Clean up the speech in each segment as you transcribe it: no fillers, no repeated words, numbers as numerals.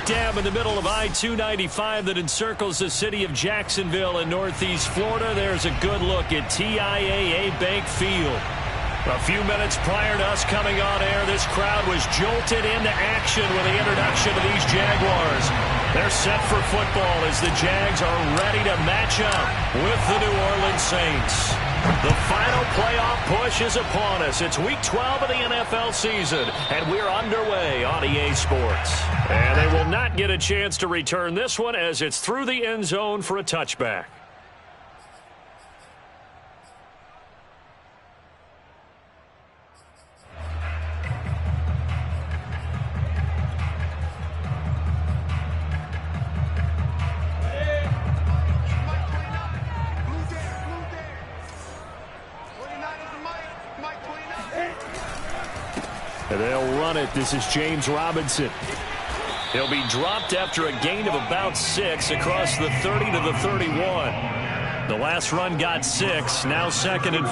dam in the middle of I-295 that encircles the city of Jacksonville in northeast Florida. There's a good look at TIAA Bank Field. A few minutes prior to us coming on air, this crowd was jolted into action with the introduction of these Jaguars. They're set for football as the Jags are ready to match up with the New Orleans Saints. The final playoff push is upon us. It's Week 12 of the NFL season, and we're underway on EA Sports. And they will not get a chance to return this one as it's through the end zone for a touchback. And they'll run it. This is James Robinson. He'll be dropped after a gain of about 6 across the 30 to the 31. The last run got 6, now 2nd and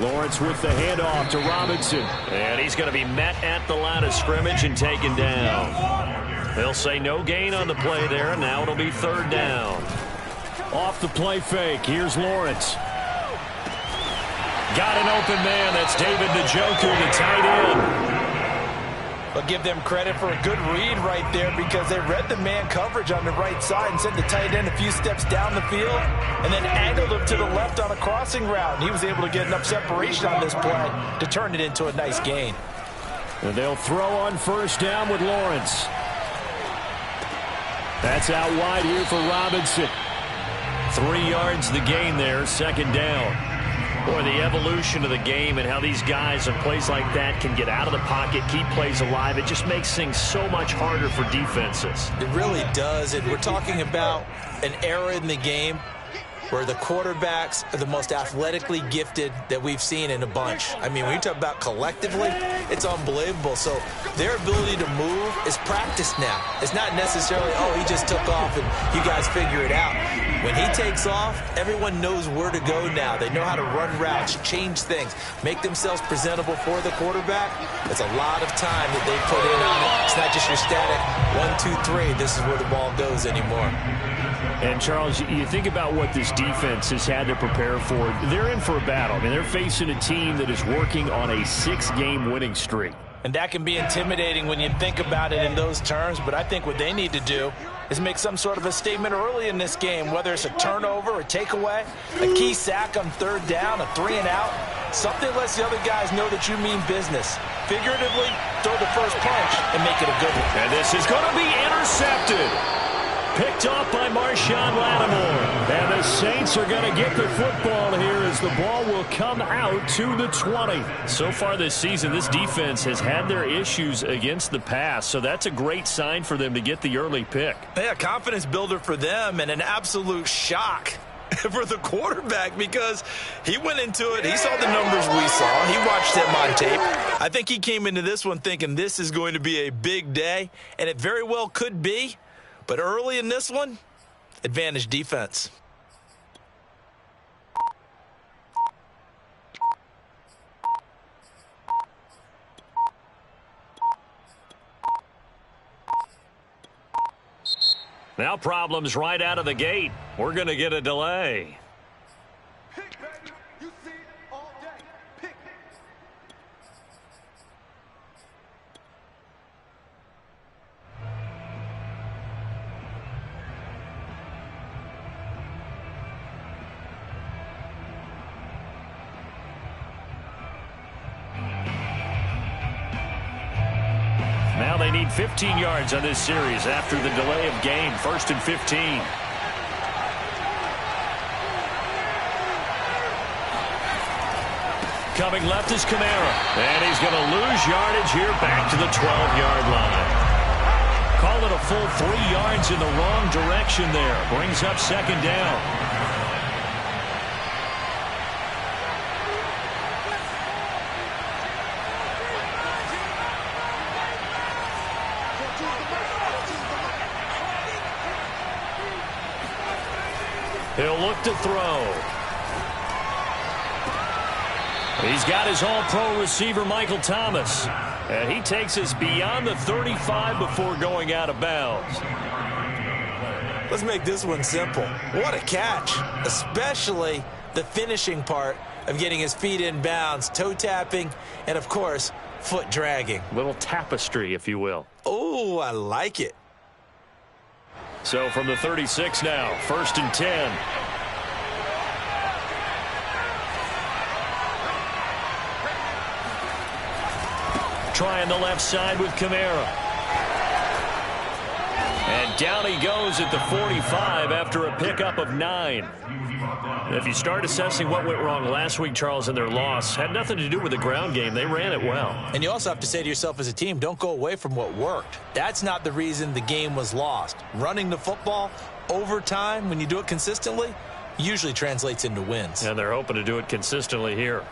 4. Lawrence with the handoff to Robinson. And he's going to be met at the line of scrimmage and taken down. They'll say no gain on the play there, and now it'll be 3rd down. Off the play fake, here's Lawrence. Got an open man. That's David Njoku, the tight end. I'll give them credit for a good read right there because they read the man coverage on the right side and sent the tight end a few steps down the field and then angled him to the left on a crossing route. And he was able to get enough separation on this play to turn it into a nice gain. And they'll throw on 1st down with Lawrence. That's out wide here for Robinson. 3 yards the gain there, 2nd down. Boy, the evolution of the game and how these guys on plays like that can get out of the pocket, keep plays alive, it just makes things so much harder for defenses. It really does. And we're talking about an era in the game where the quarterbacks are the most athletically gifted that we've seen in a bunch. I mean, when you talk about collectively, it's unbelievable. So their ability to move is practiced now. It's not necessarily, oh, he just took off and you guys figure it out. When he takes off, everyone knows where to go now. They know how to run routes, change things, make themselves presentable for the quarterback. It's a lot of time that they put in on it. It's not just your static 1, 2, 3. This is where the ball goes anymore. And, Charles, you think about what this defense has had to prepare for. They're in for a battle. I mean, they're facing a team that is working on a 6-game winning streak. And that can be intimidating when you think about it in those terms, but I think what they need to do is make some sort of a statement early in this game, whether it's a turnover, a takeaway, a key sack on 3rd down, a 3-and-out. Something lets the other guys know that you mean business. Figuratively, throw the first punch and make it a good one. And this is going to be intercepted. Picked off by Marshawn Lattimore. And the Saints are going to get the football here as the ball will come out to the 20. So far this season, this defense has had their issues against the pass, so that's a great sign for them to get the early pick. Yeah, confidence builder for them and an absolute shock for the quarterback because he went into it. He saw the numbers we saw. He watched them on tape. I think he came into this one thinking this is going to be a big day, and it very well could be. But early in this one, advantage defense. Now problems right out of the gate. We're going to get a delay. Now they need 15 yards on this series after the delay of game. 1st and 15. Coming left is Kamara. And he's going to lose yardage here back to the 12-yard line. Call it a full 3 yards in the wrong direction there. Brings up 2nd down. He'll look to throw. He's got his all-pro receiver, Michael Thomas. And he takes us beyond the 35 before going out of bounds. Let's make this one simple. What a catch, especially the finishing part of getting his feet in bounds, toe tapping, and, of course, foot dragging. Little tapestry, if you will. Oh, I like it. So from the 36 now, 1st and 10. Trying the left side with Kamara. And down he goes at the 45 after a pickup of 9. If you start assessing what went wrong last week, Charles, in their loss, had nothing to do with the ground game. They ran it well. And you also have to say to yourself as a team, don't go away from what worked. That's not the reason the game was lost. Running the football over time, when you do it consistently, usually translates into wins. And they're hoping to do it consistently here.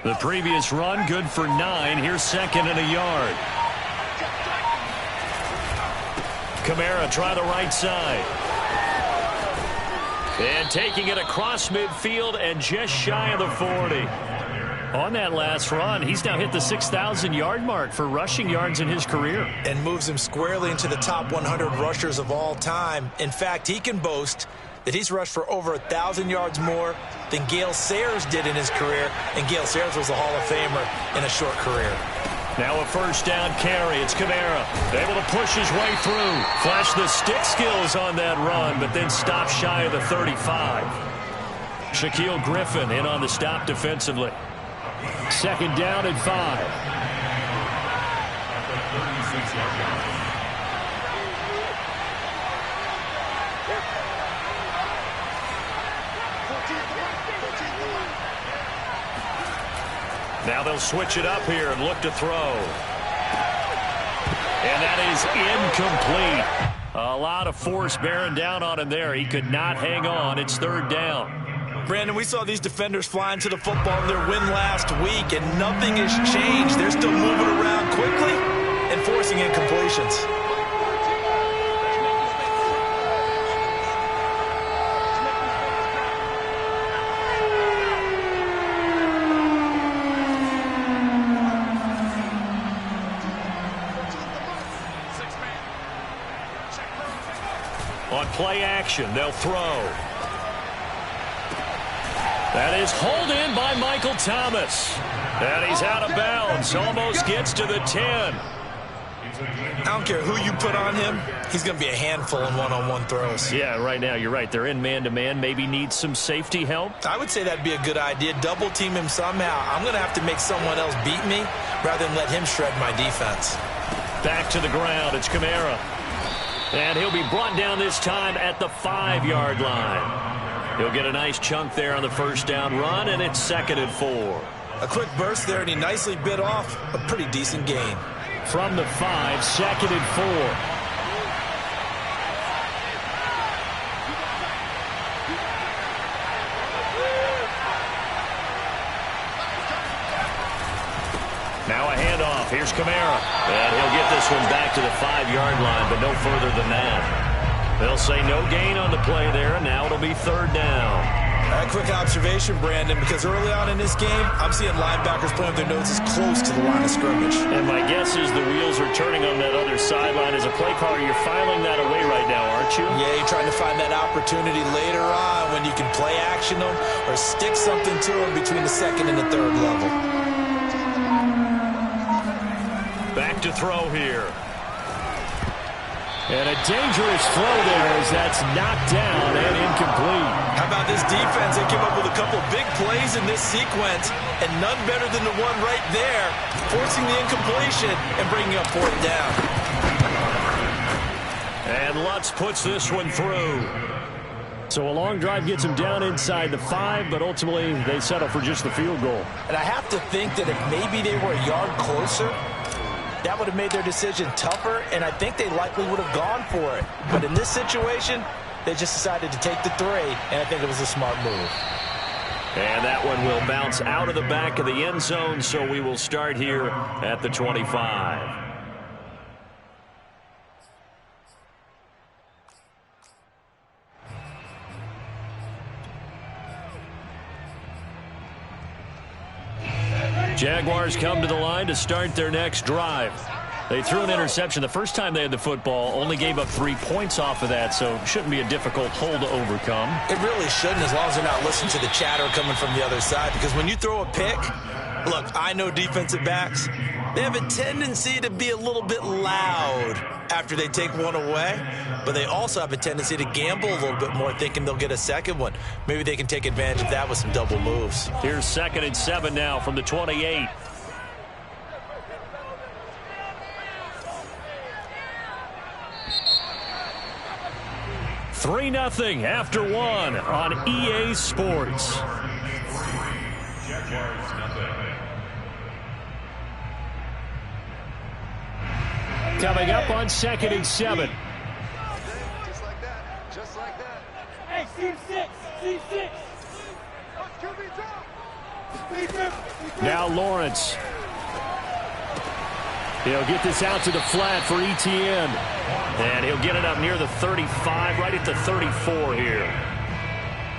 The previous run, good for 9. Here's 2nd and a yard. Kamara try the right side. And taking it across midfield and just shy of the 40. On that last run, he's now hit the 6,000-yard mark for rushing yards in his career. And moves him squarely into the top 100 rushers of all time. In fact, he can boast that he's rushed for over 1,000 yards more than Gale Sayers did in his career, and Gale Sayers was a Hall of Famer in a short career. Now a 1st down carry. It's Kamara, able to push his way through. Flash the stick skills on that run, but then stop shy of the 35. Shaquille Griffin in on the stop defensively. 2nd down and 5. Now they'll switch it up here and look to throw. And that is incomplete. A lot of force bearing down on him there. He could not hang on. It's 3rd down. Brandon, we saw these defenders flying to the football in their win last week, and nothing has changed. They're still moving around quickly and forcing incompletions. On play action, they'll throw. That is hauled in by Michael Thomas. And he's out of bounds. Almost gets to the 10. I don't care who you put on him. He's going to be a handful in one-on-one throws. Yeah, right now, you're right. They're in man-to-man. Maybe needs some safety help. I would say that'd be a good idea. Double team him somehow. I'm going to have to make someone else beat me rather than let him shred my defense. Back to the ground. It's Kamara. And he'll be brought down this time at the 5-yard line. He'll get a nice chunk there on the 1st down run, and it's 2nd and 4. A quick burst there, and he nicely bit off a pretty decent gain. From the 5, 2nd and 4. Now a handoff. Here's Kamara. And he'll get this one back to the 5-yard line, but no further than that. They'll say no gain on the play there, and now it'll be 3rd down. A quick observation, Brandon, because early on in this game, I'm seeing linebackers playing their noses close to the line of scrimmage. And my guess is the wheels are turning on that other sideline. As a play caller, you're filing that away right now, aren't you? Yeah, you're trying to find that opportunity later on when you can play action them or stick something to them between the 2nd and the 3rd level. Back to throw here. And a dangerous throw there as that's knocked down and incomplete. How about this defense? They came up with a couple big plays in this sequence, and none better than the one right there, forcing the incompletion and bringing up 4th down. And Lutz puts this one through. So a long drive gets him down inside the 5, but ultimately they settle for just the field goal. And I have to think that if maybe they were a yard closer, that would have made their decision tougher, and I think they likely would have gone for it. But in this situation, they just decided to take the 3, and I think it was a smart move. And that one will bounce out of the back of the end zone, so we will start here at the 25. Jaguars come to the line to start their next drive. They threw an interception the first time they had the football, only gave up 3 points off of that, so shouldn't be a difficult hole to overcome. It really shouldn't, as long as they're not listening to the chatter coming from the other side, because when you throw a pick, look, I know defensive backs, they have a tendency to be a little bit loud after they take one away, but they also have a tendency to gamble a little bit more, thinking they'll get a second one. Maybe they can take advantage of that with some double moves. Here's 2nd and 7 now from the 28. Three 0 after one on EA Sports. Coming up on 2nd and 7. Just like that. Just like that. Hey, C6. Now Lawrence. He'll get this out to the flat for Etienne. And he'll get it up near the 35, right at the 34 here.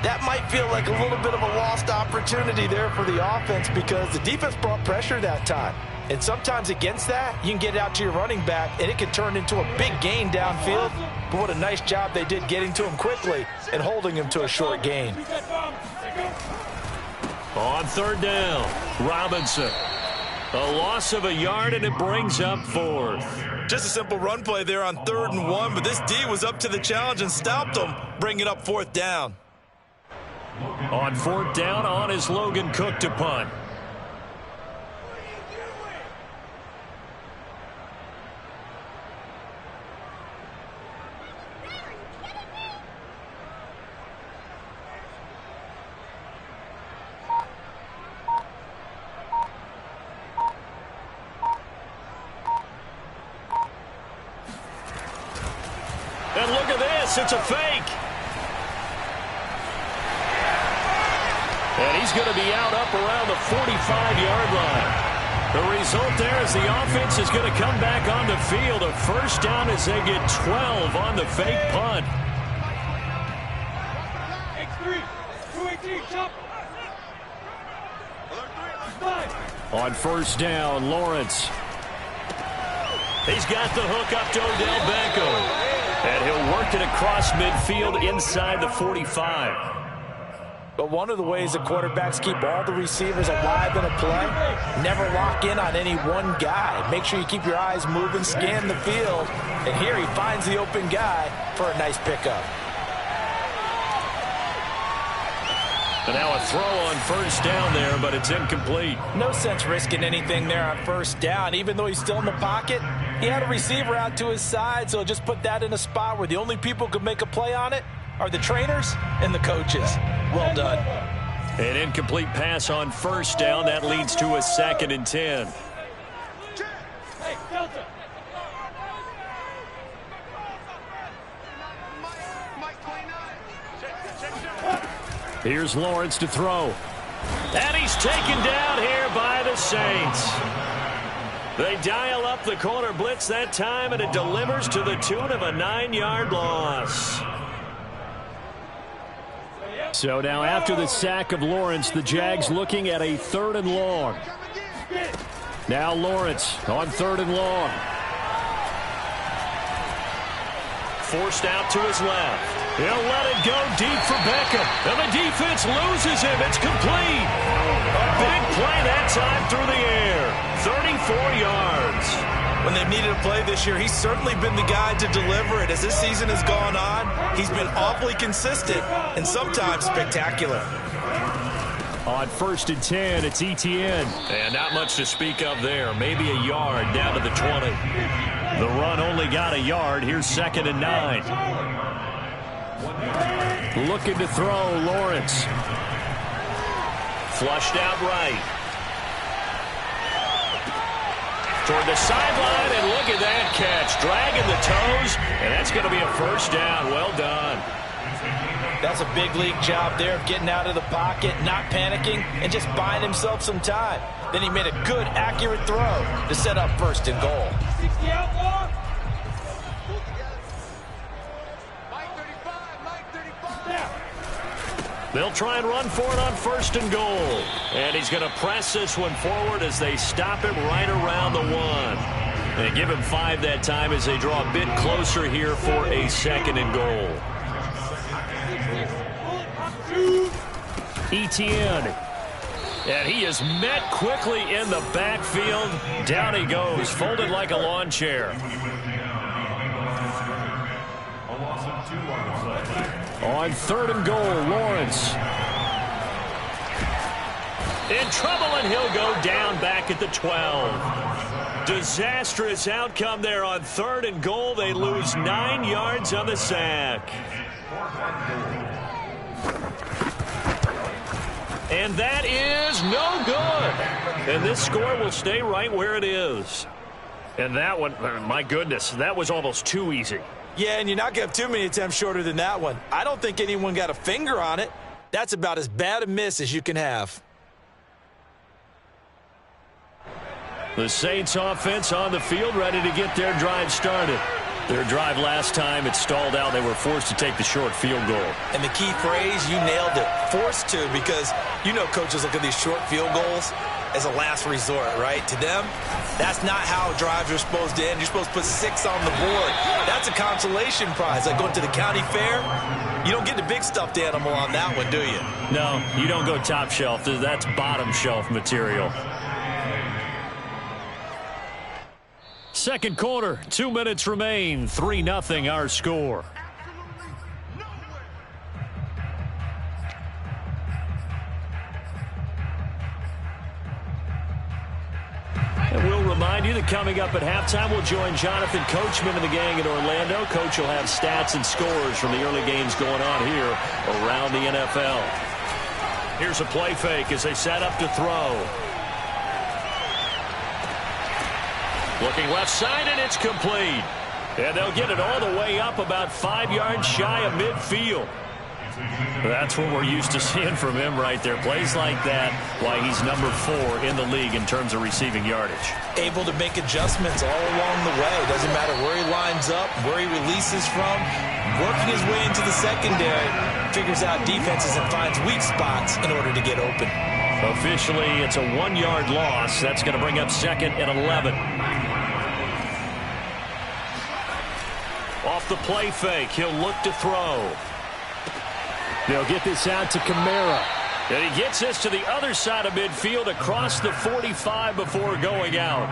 That might feel like a little bit of a lost opportunity there for the offense, because the defense brought pressure that time. And sometimes against that, you can get out to your running back, and it can turn into a big gain downfield. But what a nice job they did getting to him quickly and holding him to a short gain. On 3rd down, Robinson. A loss of a yard, and it brings up 4th. Just a simple run play there on 3rd and 1, but this D was up to the challenge and stopped them, bringing up 4th down. On 4th down, on is Logan Cook to punt. And look at this, it's a fake. And he's going to be out up around the 45-yard line. The result there is the offense is going to come back on the field. A first down as they get 12 on the fake punt. X3, 218, chop. On 1st down, Lawrence. He's got the hook up to Odell Beckham. And he'll work it across midfield inside the 45. But one of the ways the quarterbacks keep all the receivers alive in a play, never lock in on any one guy. Make sure you keep your eyes moving, scan the field. And here he finds the open guy for a nice pickup. And now a throw on 1st down there, but it's incomplete. No sense risking anything there on 1st down. Even though he's still in the pocket, he had a receiver out to his side, so just put that in a spot where the only people who could make a play on it are the trainers and the coaches. Well done. An incomplete pass on 1st down. That leads to a 2nd and 10. Hey, Delta. Here's Lawrence to throw. And he's taken down here by the Saints. They dial up the corner blitz that time, and it delivers to the tune of a 9-yard loss. So now after the sack of Lawrence, the Jags looking at a 3rd and long. Now Lawrence on 3rd and long. Forced out to his left. He'll let it go deep for Beckham. And the defense loses him. It's complete. A big play that time through the air. 34 yards. When they've needed a play this year, he's certainly been the guy to deliver it. As this season has gone on, he's been awfully consistent and sometimes spectacular. On 1st and 10, it's Etienne. And not much to speak of there. Maybe a yard down to the 20. The run only got a yard. Here's 2nd and 9. Looking to throw, Lawrence. Flushed out right. Toward the sideline, and look at that catch. Dragging the toes, and that's going to be a 1st down. Well done. That's a big league job there of getting out of the pocket, not panicking, and just buying himself some time. Then he made a good, accurate throw to set up first and goal. 60 outlaw. Mike 35, Mike 35. Snap. They'll try and run for it on first and goal. And he's going to press this one forward as they stop him right around the 1. They give him 5 that time as they draw a bit closer here for a second and goal. Etienne. And he is met quickly in the backfield. Down he goes, folded like a lawn chair. On third and goal, Lawrence. In trouble, and he'll go down back at the 12. Disastrous outcome there on third and goal. They lose 9 yards on the sack. And that is no good. And this score will stay right where it is. And that one, my goodness, that was almost too easy. Yeah, and you're not going to have too many attempts shorter than that one. I don't think anyone got a finger on it. That's about as bad a miss as you can have. The Saints offense on the field, ready to get their drive started. Their drive last time, it stalled out. They were forced to take the short field goal. And the key phrase, you nailed it, forced to, because you know coaches look at these short field goals as a last resort, right? To them, that's not how drives are supposed to end. You're supposed to put 6 on the board. That's a consolation prize. Like going to the county fair, you don't get the big stuffed animal on that one, do you? No, you don't go top shelf. That's bottom shelf material. Second quarter, 2 minutes remain. 3-0 our score. And we'll remind you that coming up at halftime, we'll join Jonathan Coachman and the gang in Orlando. Coach will have stats and scores from the early games going on here around the NFL. Here's a play fake as they set up to throw. Looking left side, and it's complete. And they'll get it all the way up about 5 yards shy of midfield. That's what we're used to seeing from him right there. Plays like that, why he's number 4 in the league in terms of receiving yardage. Able to make adjustments all along the way. Doesn't matter where he lines up, where he releases from. Working his way into the secondary, figures out defenses and finds weak spots in order to get open. Officially, it's a 1-yard loss. That's going to bring up second and 11. Off the play fake, he'll look to throw. They'll get this out to Kamara. And he gets this to the other side of midfield across the 45 before going out.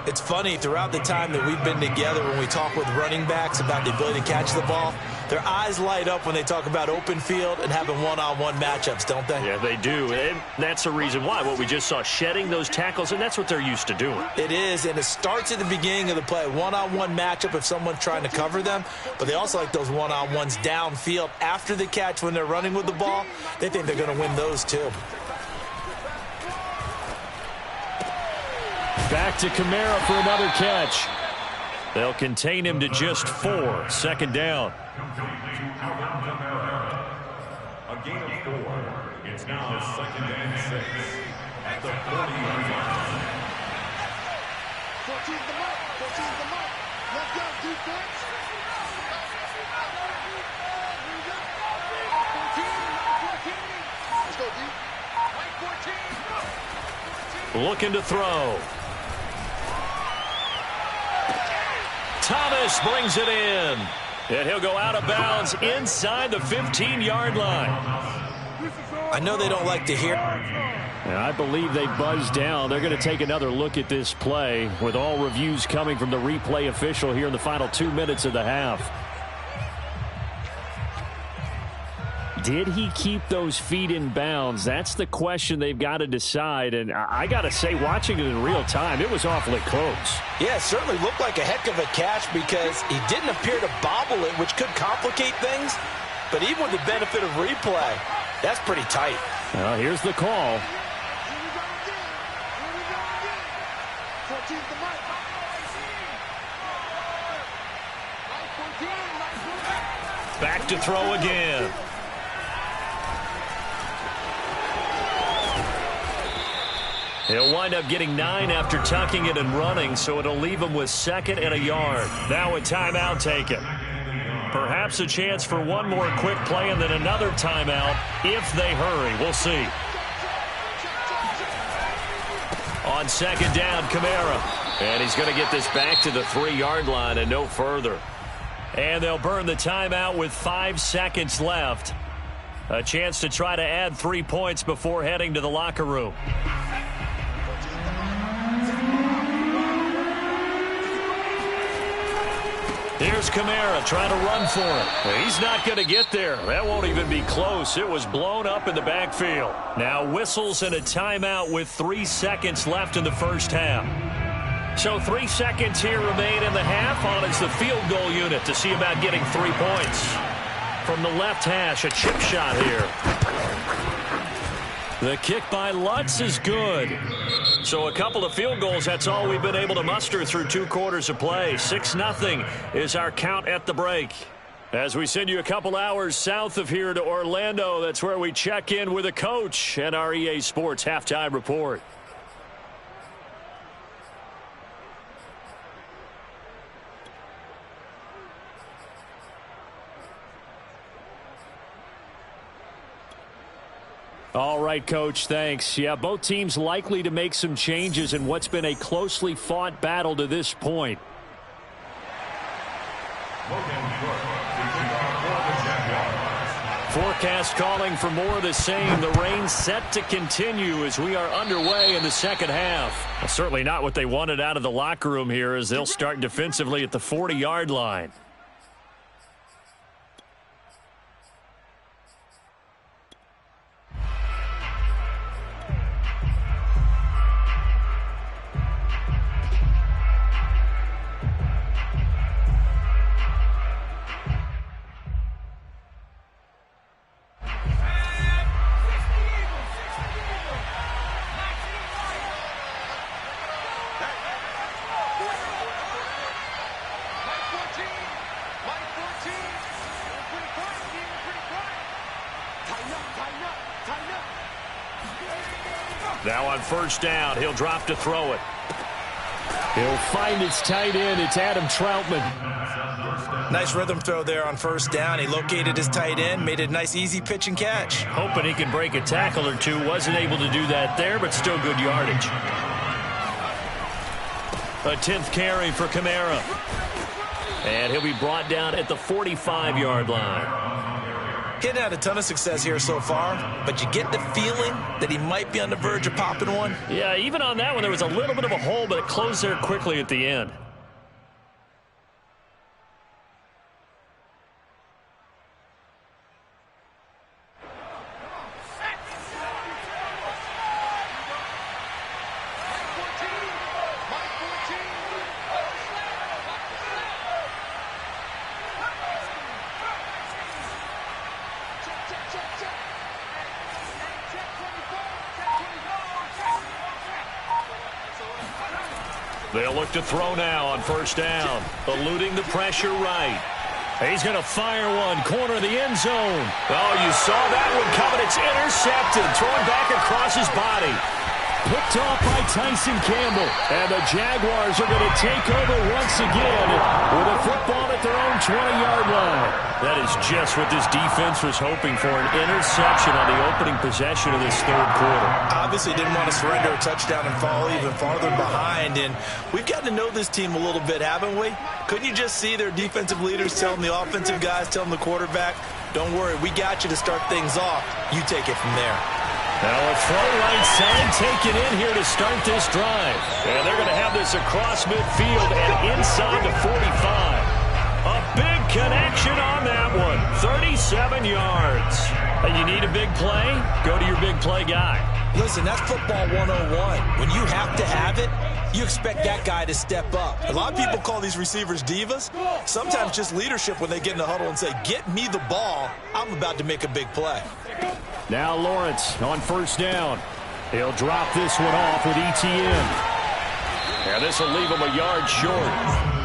It's funny, throughout the time that we've been together, when we talk with running backs about the ability to catch the ball, their eyes light up when they talk about open field and having one-on-one matchups, don't they? Yeah, they do. And that's the reason why. What we just saw, shedding those tackles, and that's what they're used to doing. It is, and it starts at the beginning of the play. One-on-one matchup if someone's trying to cover them, but they also like those one-on-ones downfield after the catch when they're running with the ball. They think they're going to win those too. Back to Kamara for another catch. They'll contain him to just 4. Second down. A gain of 4. It's now second and 6 at the 40-yard line. 14's the mark. 14's the mark. Let's go, defense. 14. Let's go, D. Mike 14. Looking to throw. Thomas brings it in. And he'll go out of bounds inside the 15-yard line. I know they don't like to hear. And I believe they buzzed down. They're going to take another look at this play with all reviews coming from the replay official here in the final 2 minutes of the half. Did he keep those feet in bounds? That's the question they've got to decide. And I got to say, watching it in real time, it was awfully close. Yeah, it certainly looked like a heck of a catch because he didn't appear to bobble it, which could complicate things. But even with the benefit of replay, that's pretty tight. Well, here's the call. 14's the mark. Back to throw again. He'll wind up getting 9 after tucking it and running, so it'll leave him with 2nd and a yard. Now a timeout taken. Perhaps a chance for one more quick play and then another timeout if they hurry. We'll see. On 2nd down, Kamara. And he's going to get this back to the 3-yard line and no further. And they'll burn the timeout with 5 seconds left. A chance to try to add 3 points before heading to the locker room. Here's Kamara trying to run for it. He's not going to get there. That won't even be close. It was blown up in the backfield. Now whistles and a timeout with 3 seconds left in the first half. So 3 seconds here remain in the half. On is the field goal unit to see about getting 3 points. From the left hash, a chip shot here. The kick by Lutz is good. So a couple of field goals, that's all we've been able to muster through 2 quarters of play. 6-0 is our count at the break. As we send you a couple hours south of here to Orlando, that's where we check in with a coach and our EA Sports Halftime Report. All right, Coach, thanks. Yeah, both teams likely to make some changes in what's been a closely fought battle to this point. Forecast calling for more of the same. The rain set to continue as we are underway in the second half. Well, certainly not what they wanted out of the locker room here as they'll start defensively at the 40-yard line. Now on first down, he'll drop to throw it. He'll find his tight end. It's Adam Troutman. Nice rhythm throw there on first down. He located his tight end, made it a nice easy pitch and catch. Hoping he can break a tackle or two. Wasn't able to do that there, but still good yardage. A 10th carry for Kamara. And he'll be brought down at the 45-yard line. Getting had a ton of success here so far, but you get the feeling that he might be on the verge of popping one. Yeah, even on that one, there was a little bit of a hole, but it closed there quickly at the end. They'll look to throw now on first down. Eluding the pressure right. He's going to fire one. Corner of the end zone. Oh, you saw that one coming. It's intercepted. Thrown back across his body. Picked off by Tyson Campbell. And the Jaguars are going to take over once again with a football at their own 20-yard line. That is just what this defense was hoping for, an interception on the opening possession of this third quarter. Obviously didn't want to surrender a touchdown and fall even farther behind. And we've gotten to know this team a little bit, haven't we? Couldn't you just see their defensive leaders telling the offensive guys, telling the quarterback, don't worry, we got you to start things off. You take it from there. Now a throw right side taken in here to start this drive. And they're going to have this across midfield and inside the 45. A big connection on that one. 37 yards. And you need a big play? Go to your big play guy. Listen, that's football 101. When you have to have it, you expect that guy to step up. A lot of people call these receivers divas. Sometimes just leadership when they get in the huddle and say, get me the ball. I'm about to make a big play. Now Lawrence on first down. He'll drop this one off with ETN. And this will leave him a yard short.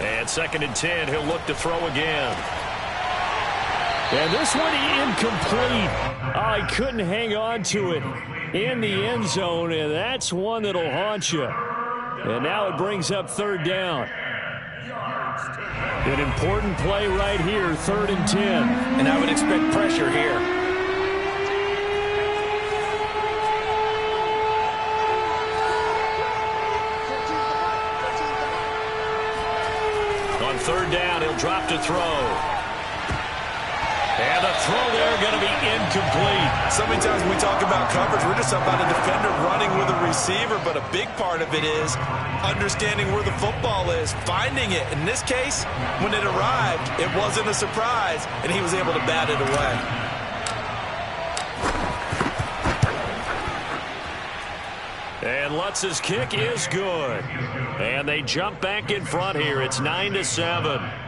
And 2nd and 10, he'll look to throw again. And this one incomplete. Oh, he couldn't hang on to it in the end zone, and that's one that'll haunt you. And now it brings up 3rd down. An important play right here, 3rd and 10. And I would expect pressure here. On 3rd down, he'll drop to throw. And the throw there going to be incomplete. So many times when we talk about coverage, we're just talking about a defender running with a receiver, but a big part of it is understanding where the football is, finding it. In this case, when it arrived, it wasn't a surprise, and he was able to bat it away. And Lutz's kick is good. And they jump back in front here. It's 9-7.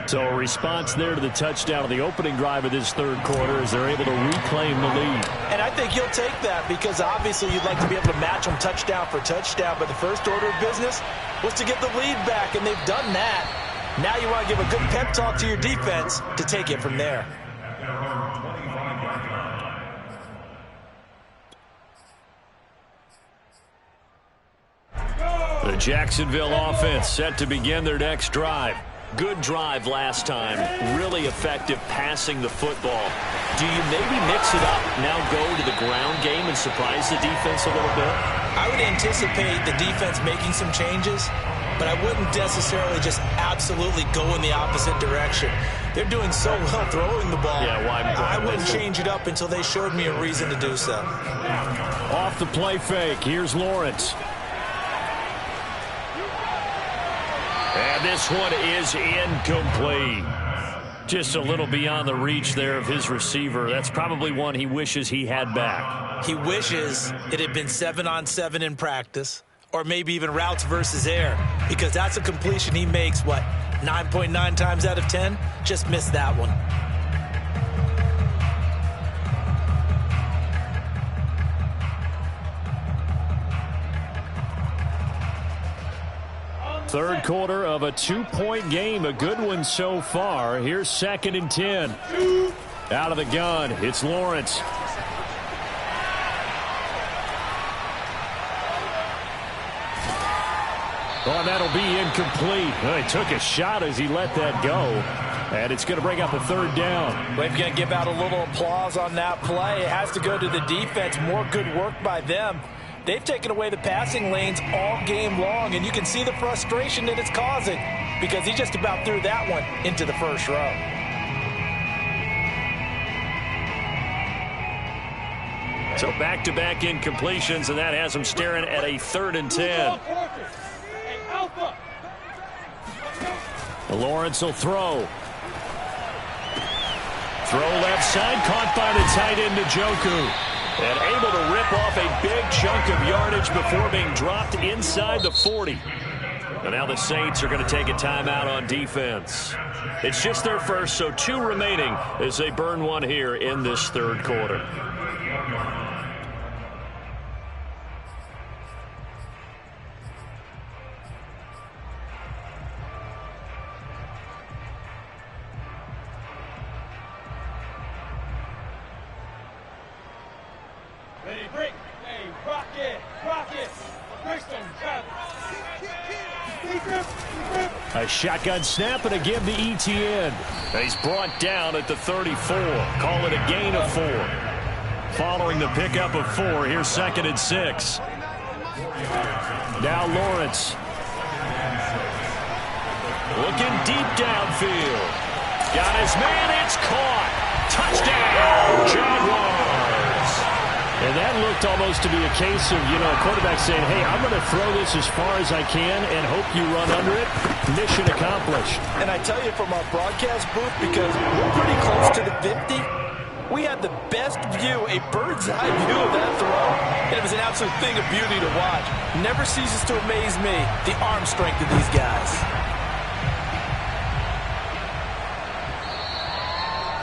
So a response there to the touchdown of the opening drive of this 3rd quarter as they're able to reclaim the lead. And I think you'll take that because obviously you'd like to be able to match them touchdown for touchdown, but the first order of business was to get the lead back, and they've done that. Now you want to give a good pep talk to your defense to take it from there. The Jacksonville offense set to begin their next drive. Good drive last time. Really effective passing the football. Do you maybe mix it up, now go to the ground game and surprise the defense a little bit? I would anticipate the defense making some changes, but I wouldn't necessarily just absolutely go in the opposite direction. They're doing so well throwing the ball. Yeah, why I wouldn't change it up until they showed me a reason to do so. Off the play fake, here's Lawrence. And this one is incomplete. Just a little beyond the reach there of his receiver. That's probably one he wishes he had back. He wishes it had been 7-on-7 in practice, or maybe even routes versus air, because that's a completion he makes, 9.9 times out of 10? Just missed that one. Third quarter of a 2-point game. A good one so far. Here's 2nd and 10. Out of the gun, it's Lawrence. Oh, that'll be incomplete. Oh, he took a shot as he let that go. And it's going to bring up a 3rd down. We're going to give out a little applause on that play. It has to go to the defense. More good work by them. They've taken away the passing lanes all game long, and you can see the frustration that it's causing because he just about threw that one into the first row. So back-to-back incompletions, and that has him staring at a 3rd and 10. Lawrence will throw. Throw left side, caught by the tight end Njoku. And able to rip off a big chunk of yardage before being dropped inside the 40. And now the Saints are going to take a timeout on defense. It's just their first, so 2 remaining as they burn one here in this 3rd quarter. A shotgun snap and a give to Etienne. He's brought down at the 34. Call it a gain of 4. Following the pickup of 4, here's 2nd and 6. Now Lawrence. Looking deep downfield. Got his man, it's caught. Touchdown, Jaguars. And that looked almost to be a case of, a quarterback saying, hey, I'm going to throw this as far as I can and hope you run under it. Mission accomplished. And I tell you from our broadcast booth, because we're pretty close to the 50, we had the best view, a bird's eye view of that throw. And it was an absolute thing of beauty to watch. Never ceases to amaze me, the arm strength of these guys.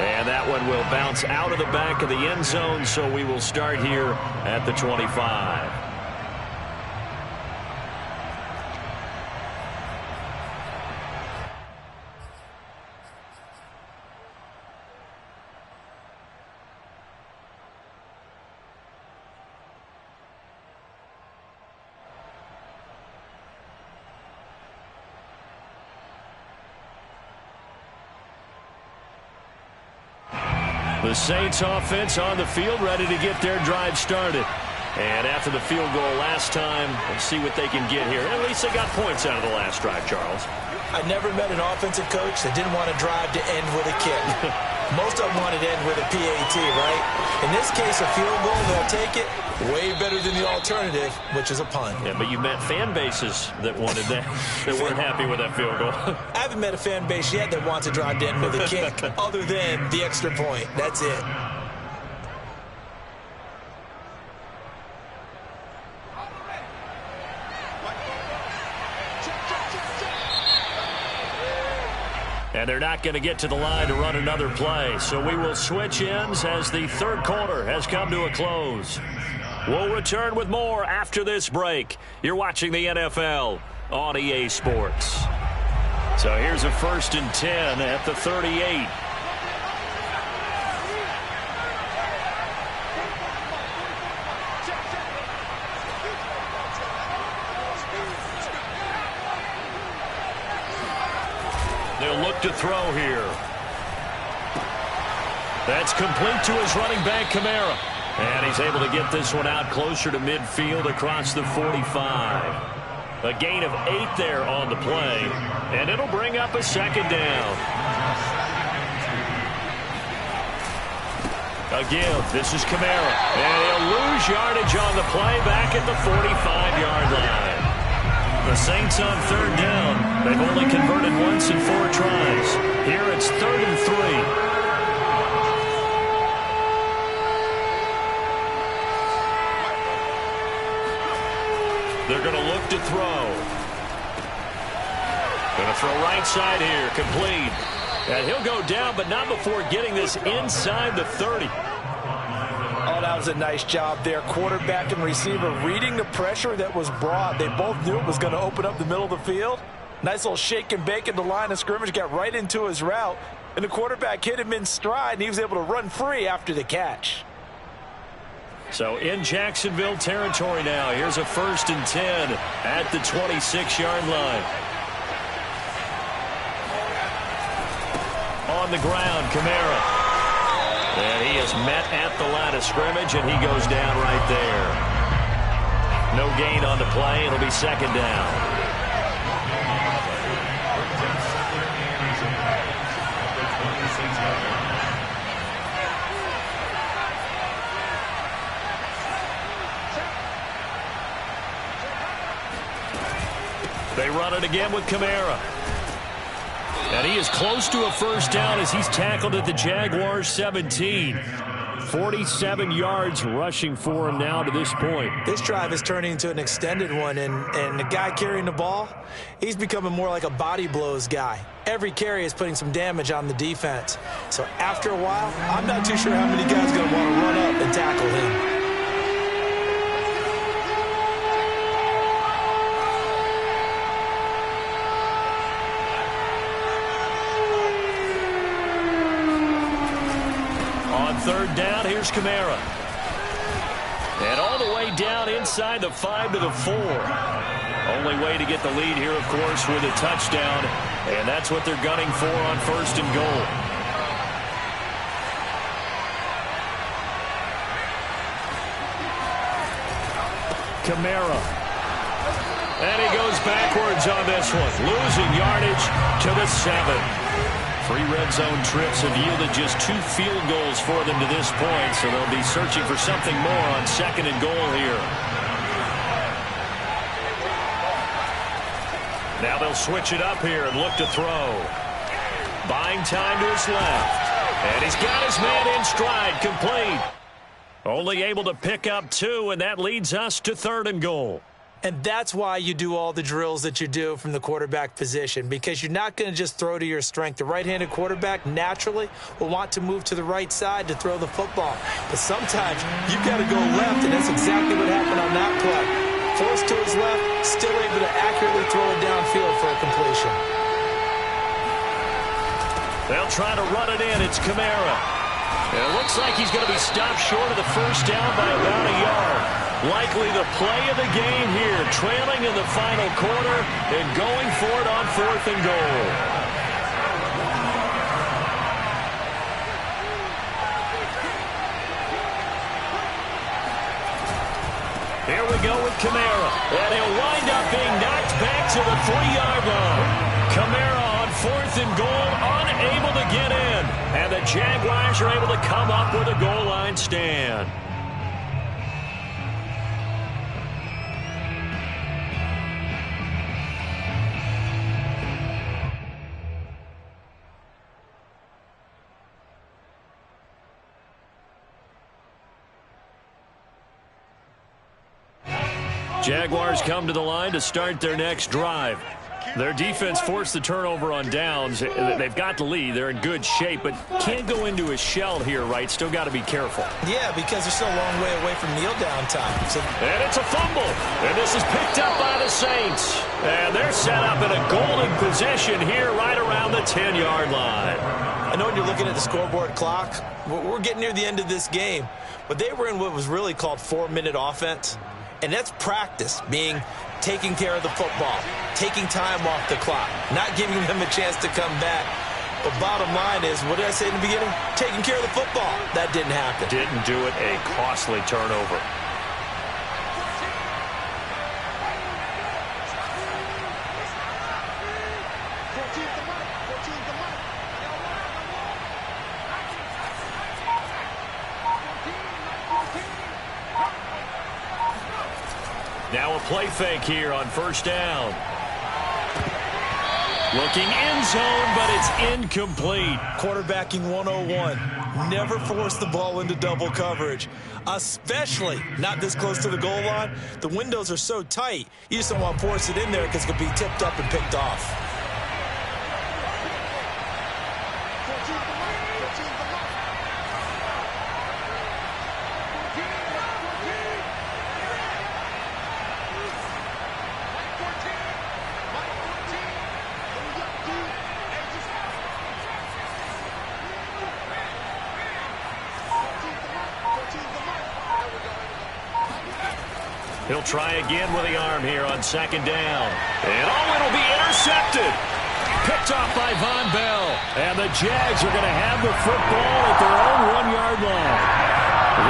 And that one will bounce out of the back of the end zone, so we will start here at the 25. The Saints offense on the field, ready to get their drive started. And after the field goal last time, let's see what they can get here. At least they got points out of the last drive, Charles. I never met an offensive coach that didn't want to drive to end with a kick. Most of them wanted to end with a PAT, right? In this case, a field goal, they'll take it. Way better than the alternative, which is a punt. Yeah, but you met fan bases that wanted that, that weren't happy with that field goal. I haven't met a fan base yet that wants to drive to end with a kick, other than the extra point. That's it. And they're not going to get to the line to run another play. So we will switch ends as the third quarter has come to a close. We'll return with more after this break. You're watching the NFL on EA Sports. So here's a 1st and 10 at the 38. They'll look to throw here. That's complete to his running back, Kamara. And he's able to get this one out closer to midfield across the 45. A gain of 8 there on the play. And it'll bring up a second down. Again, this is Kamara. And he'll lose yardage on the play back at the 45-yard line. The Saints on third down. They've only converted once in 4 tries. Here it's 3rd and 3. They're going to look to throw. Going to throw right side here, complete. And he'll go down, but not before getting this inside the 30. Oh, that was a nice job there. Quarterback and receiver reading the pressure that was brought. They both knew it was going to open up the middle of the field. Nice little shake and bake at the line of scrimmage, got right into his route. And the quarterback hit him in stride, and he was able to run free after the catch. So in Jacksonville territory now. Here's a 1st and 10 at the 26-yard line. On the ground, Kamara. And he is met at the line of scrimmage, and he goes down right there. No gain on the play. It'll be second down. They run it again with Kamara. And he is close to a first down as he's tackled at the Jaguars 17. 47 yards rushing for him now to this point. This drive is turning into an extended one, and the guy carrying the ball, he's becoming more like a body blows guy. Every carry is putting some damage on the defense. So after a while, I'm not too sure how many guys are going to want to run up and tackle him. Third down, here's Kamara. And all the way down inside the 5 to the 4. Only way to get the lead here, of course, with a touchdown. And that's what they're gunning for on 1st and goal. Kamara. And he goes backwards on this one. Losing yardage to the 7. 3 red zone trips have yielded just 2 field goals for them to this point, so they'll be searching for something more on 2nd and goal here. Now they'll switch it up here and look to throw. Buying time to his left. And he's got his man in stride, complete. Only able to pick up 2, and that leads us to 3rd and goal. And that's why you do all the drills that you do from the quarterback position, because you're not going to just throw to your strength. The right-handed quarterback naturally will want to move to the right side to throw the football. But sometimes you've got to go left, and that's exactly what happened on that play. Forced to his left, still able to accurately throw it downfield for a completion. They'll try to run it in. It's Kamara. It looks like he's going to be stopped short of the first down by about a yard. Likely the play of the game here, trailing in the final quarter and going for it on 4th and goal. Here we go with Kamara, and he'll wind up being knocked back to the 3-yard line. Kamara on 4th and goal, unable to get in, and the Jaguars are able to come up with a goal line stand. Jaguars come to the line to start their next drive. Their defense forced the turnover on downs. They've got the lead. They're in good shape, but can't go into a shell here, right? Still got to be careful. Yeah, because they're still a long way away from kneel down time. And it's a fumble. And this is picked up by the Saints. And they're set up in a golden position here right around the 10-yard line. I know when you're looking at the scoreboard clock, we're getting near the end of this game, but they were in what was really called 4-minute offense. And that's practice, being taking care of the football, taking time off the clock, not giving them a chance to come back. But bottom line is, what did I say in the beginning? Taking care of the football. That didn't happen. Didn't do it. A costly turnover. Now a play fake here on 1st down. Looking end zone, but it's incomplete. Quarterbacking 101. Never force the ball into double coverage, especially not this close to the goal line. The windows are so tight, you just don't want to force it in there because it could be tipped up and picked off. He'll try again with the arm here on 2nd down. And it'll be intercepted. Picked off by Von Bell. And the Jags are going to have the football at their own 1-yard line.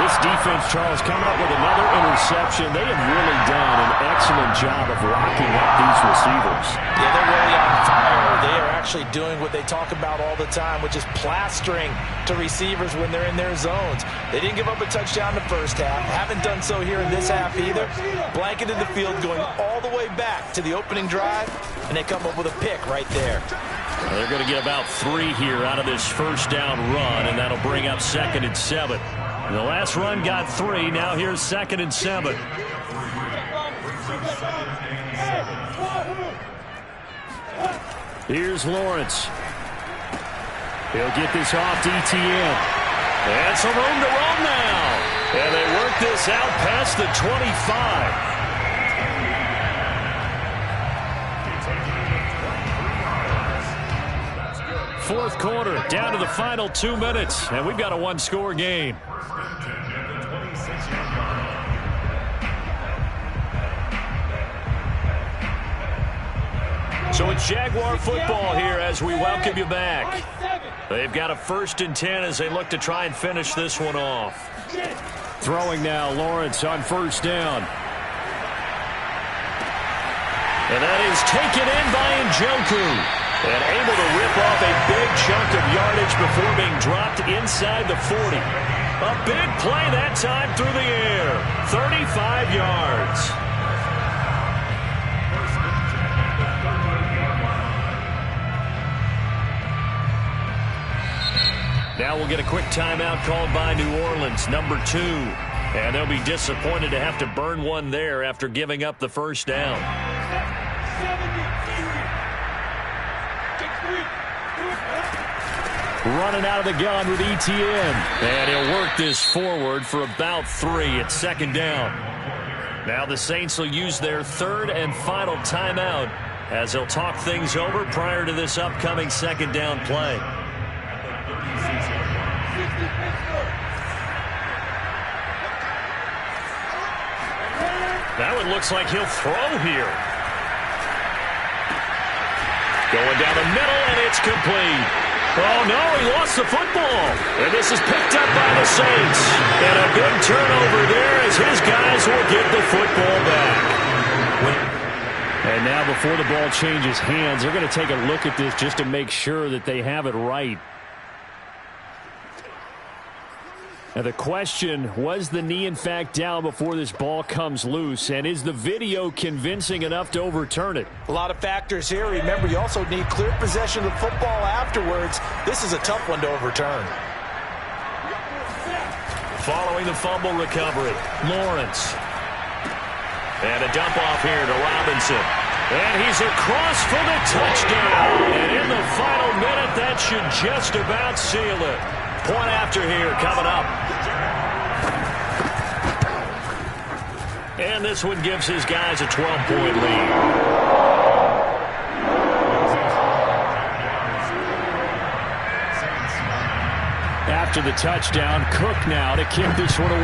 This defense, Charles, coming up with another interception. They have really done an excellent job of locking up these receivers. Yeah, they're really on fire. They are actually doing what they talk about all the time, which is plastering to receivers when they're in their zones. They didn't give up a touchdown in the first half. Haven't done so here in this half either. Blanketed the field, going all the way back to the opening drive, and they come up with a pick right there. Well, they're going to get about 3 here out of this 1st down run, and that'll bring up 2nd and 7. The last run got 3. Now here's 2nd and 7. Here's Lawrence. He'll get this off to ETN. And some room to run now. And they work this out past the 25. Fourth quarter, down to the final 2 minutes, and we've got a 1-score game. So it's Jaguar football here as we welcome you back. They've got a 1st and 10 as they look to try and finish this one off. Throwing now, Lawrence on 1st down. And that is taken in by Njoku. And able to rip off a big chunk of yardage before being dropped inside the 40. A big play that time through the air. 35 yards. Now we'll get a quick timeout called by New Orleans, number 2. And they'll be disappointed to have to burn one there after giving up the first down. 70. Running out of the gun with Etienne. And he'll work this forward for about 3. It's second down. Now the Saints will use their third and final timeout as they'll talk things over prior to this upcoming second down play. That one looks like he'll throw here. Going down the middle, and it's complete. Oh, no, he lost the football. And this is picked up by the Saints. And a good turnover there as his guys will get the football back. And now before the ball changes hands, they're going to take a look at this just to make sure that they have it right. Now the question, was the knee in fact down before this ball comes loose? And is the video convincing enough to overturn it? A lot of factors here. Remember, you also need clear possession of the football afterwards. This is a tough one to overturn. Following the fumble recovery, Lawrence. And a dump off here to Robinson. And he's across for the touchdown. And in the final minute, that should just about seal it. Point after here coming up. And this one gives his guys a 12-point lead. After the touchdown, Cook now to kick this one away.